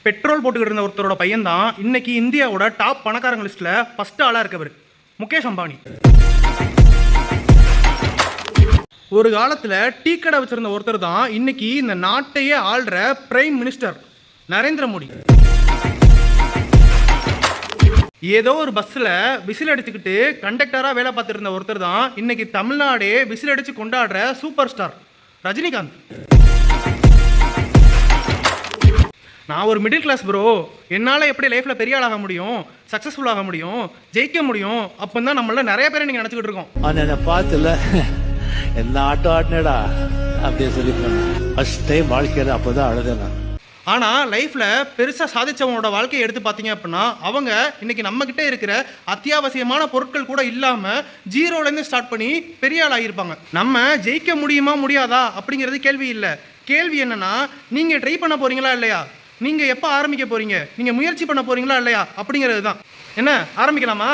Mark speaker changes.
Speaker 1: Petrol போட்டுக்கிட்டு இருந்த ஒருத்தரோட பையன் தான் இன்னைக்கு இந்தியாவோட டாப் பணக்காரங்க லிஸ்ட்ல ஃபர்ஸ்ட் ஆளா இருக்கவர் முகேஷ் அம்பானி. ஒரு காலத்துல டீ கடை வச்சிருந்த ஒருத்தர் தான் இன்னைக்கு இந்த நாட்டையே ஆள்ற பிரைம் மினிஸ்டர் நரேந்திர மோடி. ஏதோ ஒரு பஸ்ஸில் விசில் அடிச்சுக்கிட்டு கண்டக்டராக வேலை பார்த்துட்டு இருந்த ஒருத்தர் தான் இன்னைக்கு தமிழ்நாடே விசில் அடித்து கொண்டாடுற சூப்பர் ஸ்டார் ரஜினிகாந்த். நான் ஒரு மிடில் கிளாஸ் ப்ரோ, என்னால் எப்படி லைஃப்பில் பெரிய ஆளாக முடியும், சக்ஸஸ்ஃபுல் ஆக முடியும், ஜெயிக்க முடியும் அப்படின்னு தான் நம்மள நிறைய பேரை நீங்கள் நினச்சிக்கிட்டு இருக்கோம்.
Speaker 2: அவனை பார்த்துல என்ன ஆட்டம் ஆடினடா அப்படியே சொல்லி ஃபர்ஸ்ட் டைம் வாழ்க்கையில் அப்போ தான் அழுதேன்.
Speaker 1: ஆனால் லைஃப்பில் பெருசாக சாதித்தவங்களோட வாழ்க்கையை எடுத்து பார்த்தீங்க அப்படின்னா அவங்க இன்றைக்கி நம்மக்கிட்ட இருக்கிற அத்தியாவசியமான பொருட்கள் கூட இல்லாமல் ஜீரோலேருந்து ஸ்டார்ட் பண்ணி பெரிய ஆள் ஆகியிருப்பாங்க. நம்ம ஜெயிக்க முடியுமா முடியாதா அப்படிங்கிறது கேள்வி இல்லை. கேள்வி என்னென்னா, நீங்கள் ட்ரை பண்ண போகிறீங்களா இல்லையா, நீங்கள் எப்போ ஆரம்பிக்க போகிறீங்க, நீங்கள் முயற்சி பண்ண போகிறீங்களா இல்லையா அப்படிங்கிறது தான். என்ன, ஆரம்பிக்கலாமா?